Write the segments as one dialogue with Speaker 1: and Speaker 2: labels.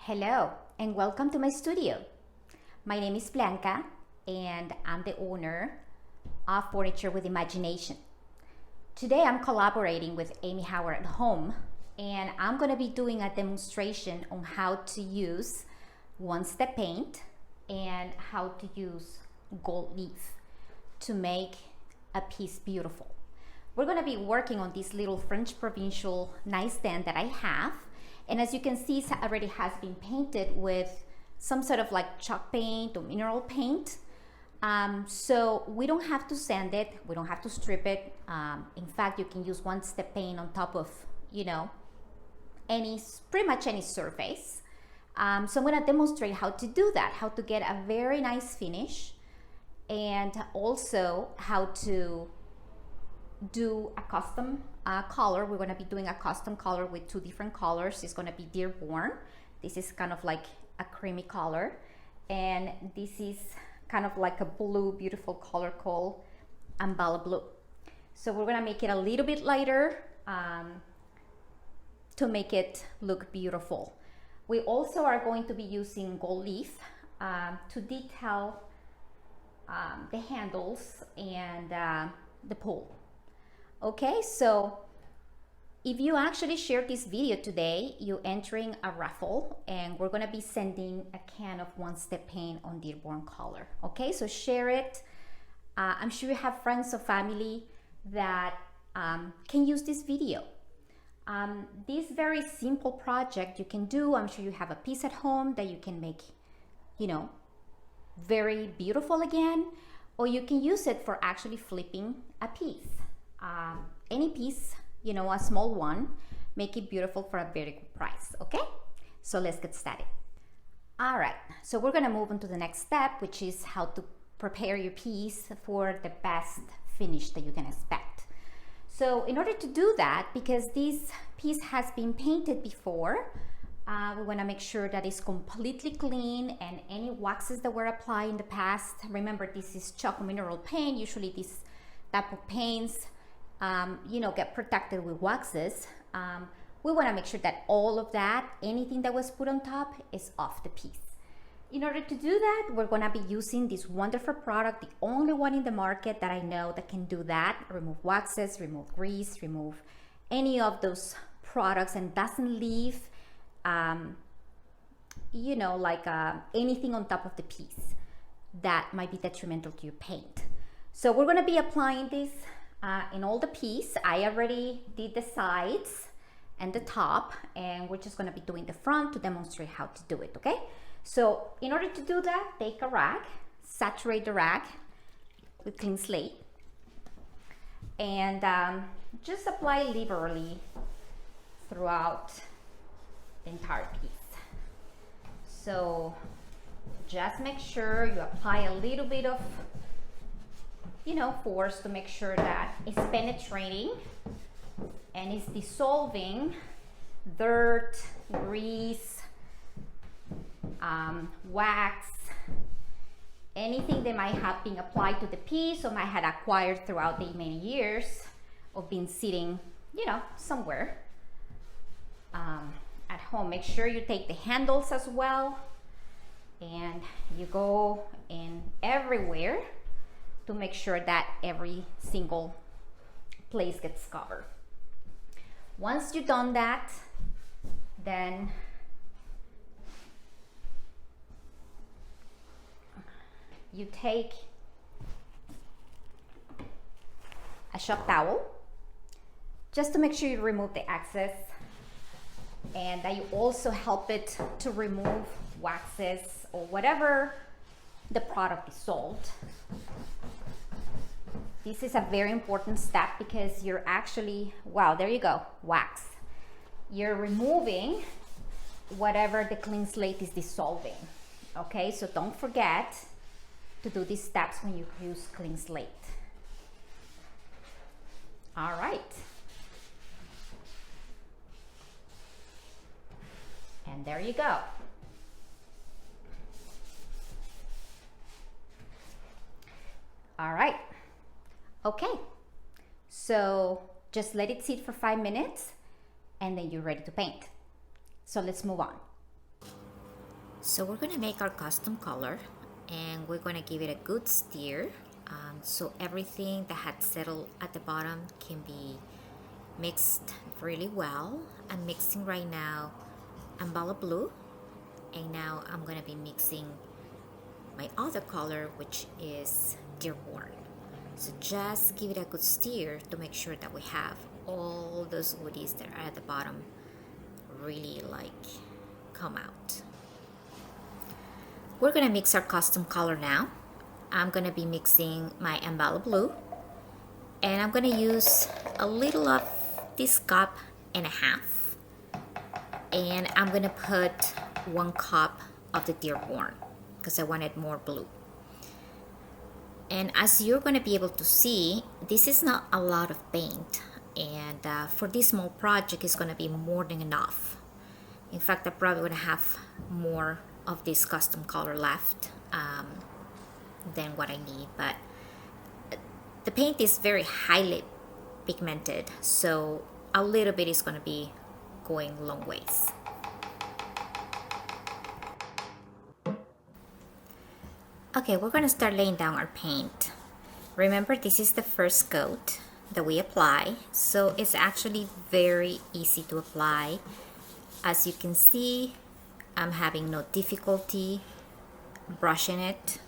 Speaker 1: Hello and welcome to my studio. My name is Blanca and I'm the owner of Furniture with Imagination. Today I'm collaborating with Amy Howard at home and I'm going to be doing a demonstration on how to use one-step paint and how to use gold leaf to make a piece beautiful. We're going to be working on this little French provincial nightstand that I have. And as you can see, it already has been painted with some sort of like chalk paint or mineral paint. So we don't have to sand it, we don't have to strip it. In fact, you can use one-step paint on top of, pretty much any surface. So I'm gonna demonstrate how to do that, how to get a very nice finish, and also how to do a custom color. We're going to be doing a custom color with two different colors. It's going to be Dearborn. This is kind of like a creamy color, and this is kind of like a blue, beautiful color called Ambala Blue. So we're going to make it a little bit lighter to make it look beautiful. We also are going to be using gold leaf to detail the handles and the pole. Okay, so if you actually share this video today, you're entering a raffle and we're gonna be sending a can of one-step paint on Dearborn color. Okay, so share it. I'm sure you have friends or family that can use this video. This very simple project you can do. I'm sure you have a piece at home that you can make, very beautiful again, or you can use it for actually flipping a piece. Any piece, a small one, make it beautiful for a very good price. Okay, so let's get started. All right, so we're gonna move on to the next step, which is how to prepare your piece for the best finish that you can expect. So in order to do that, because this piece has been painted before, we want to make sure that it's completely clean, and any waxes that were applied in the past, remember this is chalk mineral paint. Usually this type of paints get protected with waxes. We want to make sure that all of that, anything that was put on top, is off the piece. In order to do that, we're going to be using this wonderful product, the only one in the market that I know that can do that. Remove waxes, remove grease, remove any of those products, and doesn't leave anything on top of the piece that might be detrimental to your paint. So we're going to be applying this in all the piece. I already did the sides and the top, and we're just going to be doing the front to demonstrate how to do it. Okay, so in order to do that, take a rag, saturate the rag with clean slate, and just apply liberally throughout the entire piece. So just make sure you apply a little bit of force to make sure that it's penetrating and it's dissolving dirt, grease, wax, anything that might have been applied to the piece or might have acquired throughout the many years of being sitting, somewhere at home. Make sure you take the handles as well, and you go in everywhere to make sure that every single place gets covered. Once you've done that, then you take a shop towel just to make sure you remove the excess, and that you also help it to remove waxes or whatever the product dissolved. This is a very important step because you're actually, there you go, wax. You're removing whatever the clean slate is dissolving. Okay, so don't forget to do these steps when you use clean slate. All right. And there you go. All right. Okay, so just let it sit for 5 minutes and then you're ready to paint. So let's move on. So we're gonna make our custom color and we're gonna give it a good stir so everything that had settled at the bottom can be mixed really well. I'm mixing right now Ambala blue, and now I'm gonna be mixing my other color, which is Dearborn. So just give it a good stir to make sure that we have all those woodies that are at the bottom really come out. We're gonna mix our custom color now. I'm gonna be mixing my Ambala blue, and I'm gonna use a little of this cup and a half, and I'm gonna put 1 cup of the Dearborn because I wanted more blue. And as you're gonna be able to see, this is not a lot of paint, and for this small project it's gonna be more than enough. In fact, I'm probably gonna have more of this custom color left than what I need, but the paint is very highly pigmented, so a little bit is going to be going long ways. Okay, we're going to start laying down our paint. Remember, this is the first coat that we apply, so it's actually very easy to apply. As you can see, I'm having no difficulty brushing it,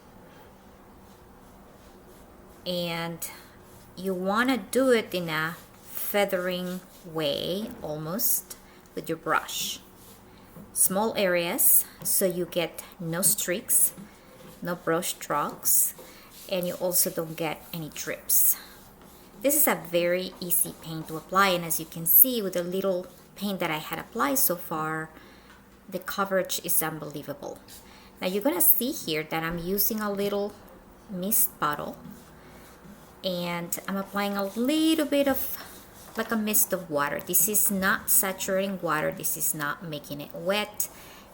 Speaker 1: and you want to do it in a feathering way almost with your brush. Small areas so you get no streaks, no brush strokes, and you also don't get any drips. This is a very easy paint to apply, and as you can see with the little paint that I had applied so far, the coverage is unbelievable. Now you're gonna see here that I'm using a little mist bottle, and I'm applying a little bit of like a mist of water. This is not saturating water, this is not making it wet.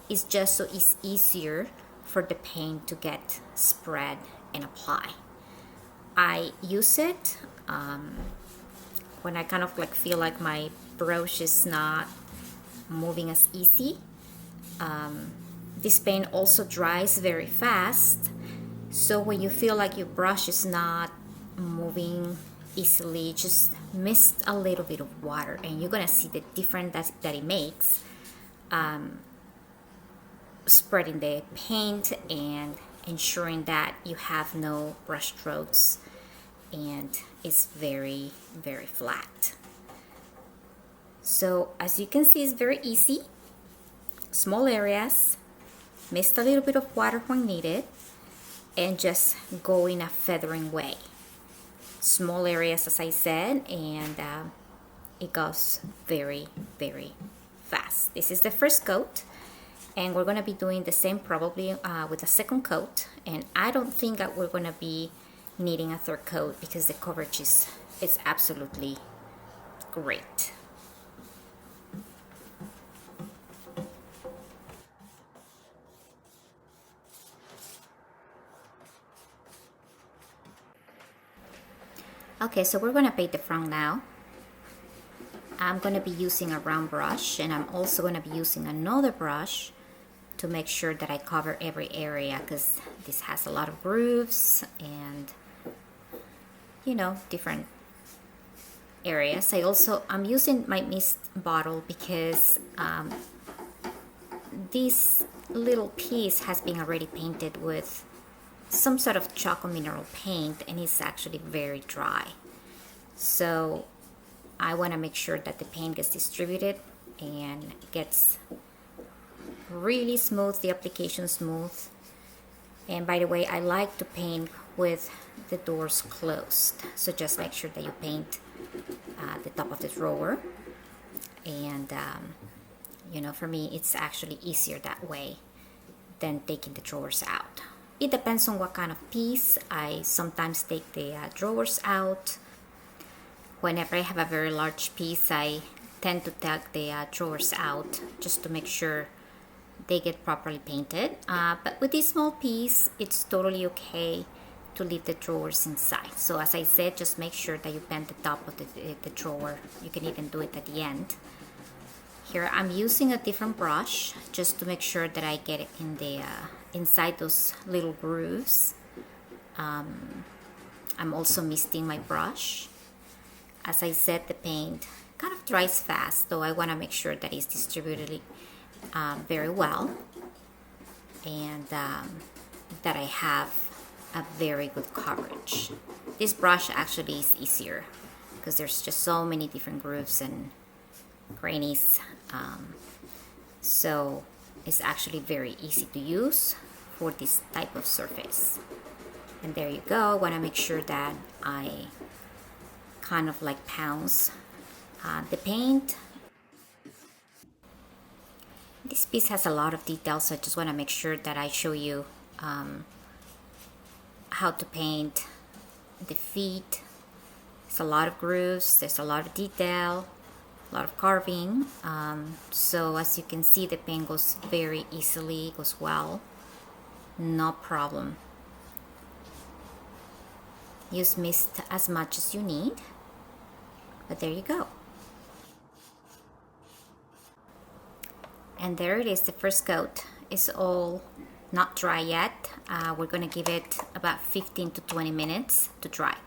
Speaker 1: It's just so it's easier for the paint to get spread and apply. I use it when I kind of feel like my brush is not moving as easy. This paint also dries very fast, so when you feel like your brush is not moving easily, just mist a little bit of water and you're gonna see the difference that it makes, spreading the paint and ensuring that you have no brush strokes and it's very, very flat. So as you can see, it's very easy. Small areas, mist a little bit of water when needed, and just go in a feathering way. Small areas, as I said, and it goes very, very fast. This is the first coat, and we're going to be doing the same probably with a second coat, and I don't think that we're going to be needing a third coat because the coverage is absolutely great. Okay, so we're going to paint the front now. I'm going to be using a round brush, and I'm also going to be using another brush to make sure that I cover every area, because this has a lot of grooves and different areas. I'm using my mist bottle because this little piece has been already painted with some sort of chocolate mineral paint, and it's actually very dry, so I want to make sure that the paint gets distributed and gets really smooth, the application smooth. And by the way, I like to paint with the doors closed, so just make sure that you paint the top of the drawer, and for me it's actually easier that way than taking the drawers out. It depends on what kind of piece. I sometimes take the drawers out. Whenever I have a very large piece, I tend to take the drawers out just to make sure they get properly painted. But with this small piece, it's totally okay to leave the drawers inside. So as I said, just make sure that you paint the top of the drawer. You can even do it at the end. Here I'm using a different brush just to make sure that I get it in the inside those little grooves. I'm also misting my brush. As I said, the paint kind of dries fast, though I want to make sure that it's distributed very well, and that I have a very good coverage. This brush actually is easier because there's just so many different grooves and crannies, so it's actually very easy to use for this type of surface. And there you go. I want to make sure that I kind of like pounce the paint. This piece has a lot of details, so I just want to make sure that I show you how to paint the feet. There's a lot of grooves, there's a lot of detail, a lot of carving. So as you can see, the paint goes very easily, goes well, no problem. Use mist as much as you need, but there you go. And there it is, the first coat is all not dry yet. We're gonna give it about 15 to 20 minutes to dry.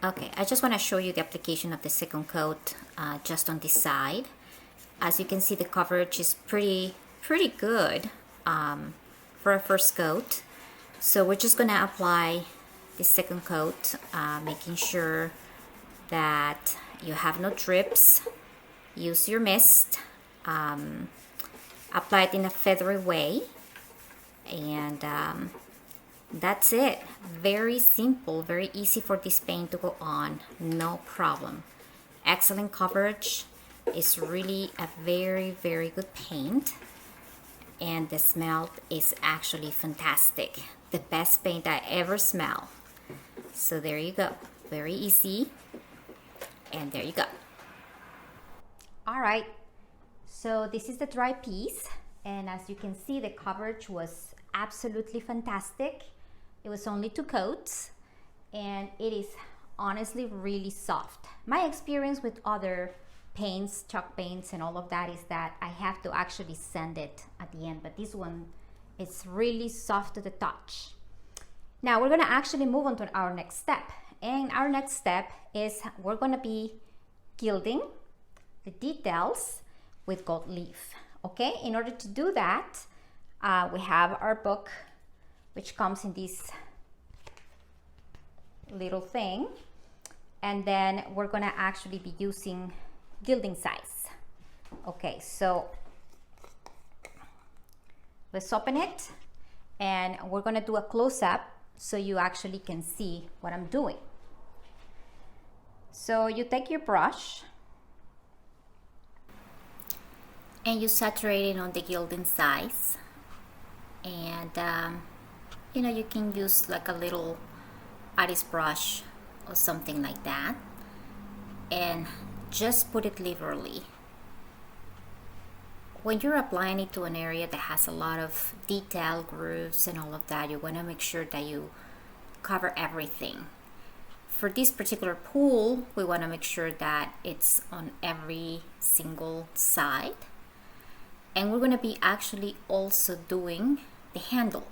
Speaker 1: Okay, I just want to show you the application of the second coat just on this side. As you can see, the coverage is pretty good for a first coat. So we're just gonna apply the second coat, making sure that you have no drips. Use your mist. Apply it in a feathery way, and that's it. Very simple, very easy for this paint to go on, no problem. Excellent coverage. It's really a very good paint, and the smell is actually fantastic. The best paint I ever smell. So there you go, very easy, and there you go. All right, so this is the dry piece, and as you can see, the coverage was absolutely fantastic. It was only 2 coats, and it is honestly really soft. My experience with other paints, chalk paints and all of that, is that I have to actually sand it at the end, but this one is really soft to the touch. Now we're gonna actually move on to our next step, and our next step is we're gonna be gilding the details with gold leaf. Okay, in order to do that, we have our book, which comes in this little thing, and then we're gonna actually be using gilding size. Okay, so let's open it, and we're gonna do a close-up so you actually can see what I'm doing. So you take your brush and you saturate it on the gilding size, and you know, you can use like a little artist brush or something like that, and just put it liberally. When you're applying it to an area that has a lot of detail, grooves and all of that, you want to make sure that you cover everything. For this particular pool, we want to make sure that it's on every single side, and we're going to be actually also doing the handle.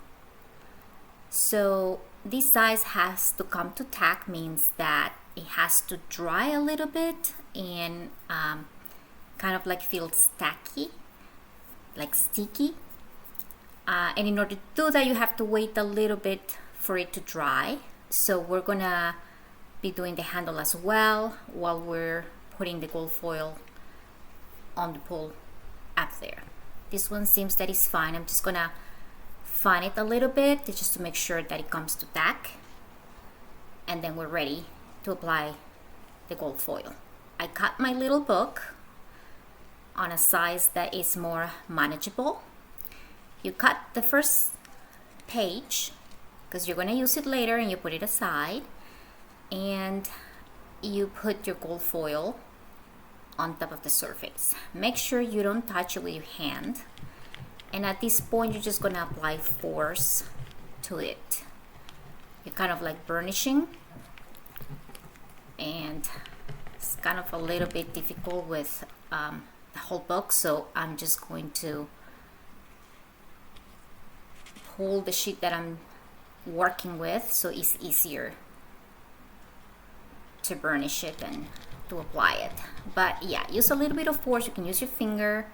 Speaker 1: So this size has to come to tack, means that it has to dry a little bit and kind of like feels tacky, like sticky. And in order to do that, you have to wait a little bit for it to dry. So we're gonna be doing the handle as well while we're putting the gold foil on the pool up there. This one seems that it's fine. I'm just gonna fan it a little bit just to make sure that it comes to tack, and then we're ready to apply the gold foil. I cut my little book on a size that is more manageable. You cut the first page because you're going to use it later, and you put it aside, and you put your gold foil on top of the surface. Make sure you don't touch it with your hand, and at this point you're just going to apply force to it. You're kind of like burnishing, and it's kind of a little bit difficult with the whole book, so I'm just going to pull the sheet that I'm working with so it's easier to burnish it and to apply it. But yeah, use a little bit of force. You can use your finger.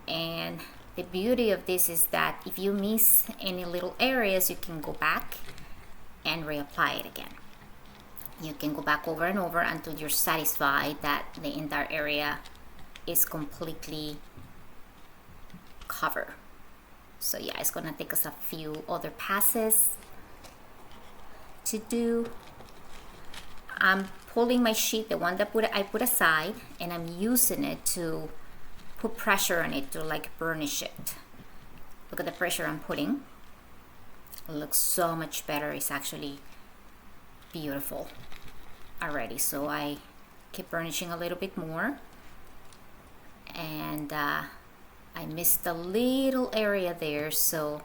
Speaker 1: And the beauty of this is that if you miss any little areas, you can go back and reapply it again. You can go back over and over until you're satisfied that the entire area is completely covered. So yeah, it's gonna take us a few other passes to do. I'm pulling my sheet, the one that I put aside, and I'm using it to put pressure on it to like burnish it. Look at the pressure I'm putting. It looks so much better. It's actually beautiful already. So I keep burnishing a little bit more, and I missed a little area there, so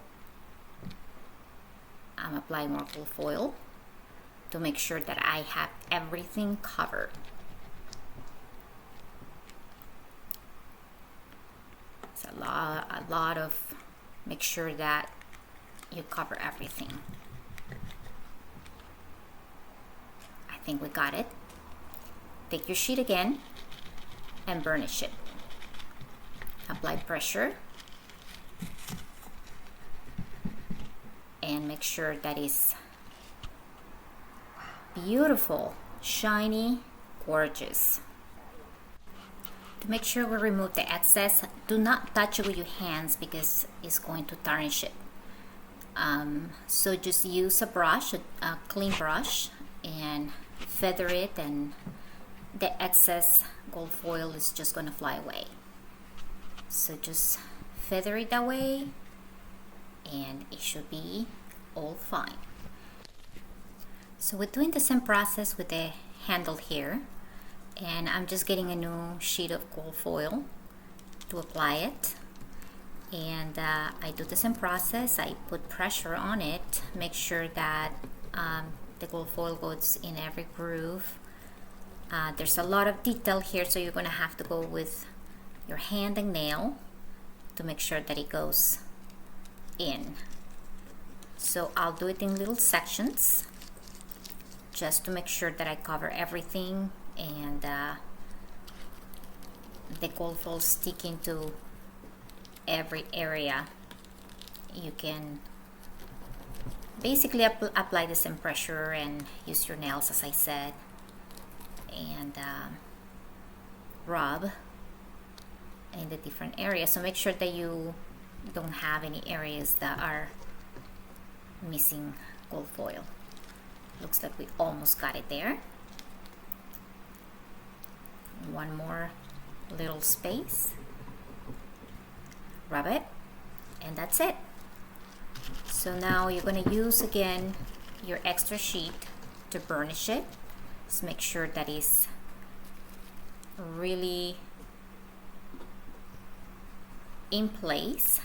Speaker 1: I'm applying more gold foil to make sure that I have everything covered. It's a lot of make sure that you cover everything. I think we got it. Take your sheet again and burnish it. Apply pressure and make sure that it's beautiful, shiny, gorgeous. To make sure we remove the excess, do not touch it with your hands because it's going to tarnish it. So just use a brush, a clean brush, and feather it, and the excess gold foil is just going to fly away. So just feather it that way and it should be all fine. So we're doing the same process with the handle here, and I'm just getting a new sheet of gold foil to apply it. And I do the same process. I put pressure on it, make sure that the gold foil goes in every groove. There's a lot of detail here, so you're gonna have to go with your hand and nail to make sure that it goes in. So I'll do it in little sections just to make sure that I cover everything and the gold foil sticking to every area. You can basically apply the same pressure and use your nails, as I said, and rub in the different areas. So make sure that you don't have any areas that are missing gold foil. Looks like we almost got it there. One more little space. Rub it, and that's it. So now you're going to use again your extra sheet to burnish it. Just make sure that it's really in place.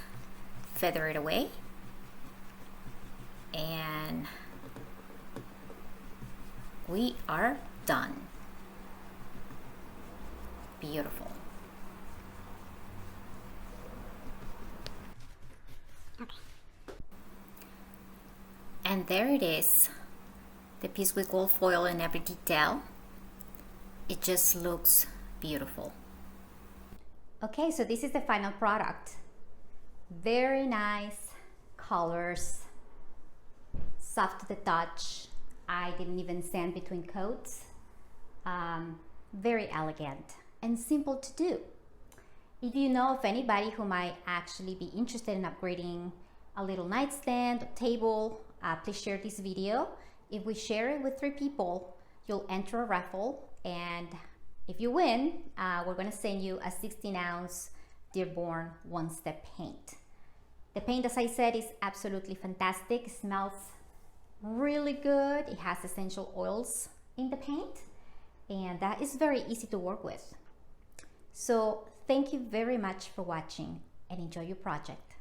Speaker 1: Feather it away, and we are done. Beautiful. Okay. And there it is, the piece with gold foil in every detail. It just looks beautiful. Okay, so this is the final product. Very nice colors, soft to the touch. I didn't even sand between coats. Very elegant and simple to do. If you know of anybody who might actually be interested in upgrading a little nightstand, table, please share this video. If we share it with 3 people, you'll enter a raffle, and if you win, we're going to send you a 16-ounce Dearborn one-step paint. The paint, as I said, is absolutely fantastic. It smells really good. It has essential oils in the paint, and that is very easy to work with. So thank you very much for watching, and enjoy your project.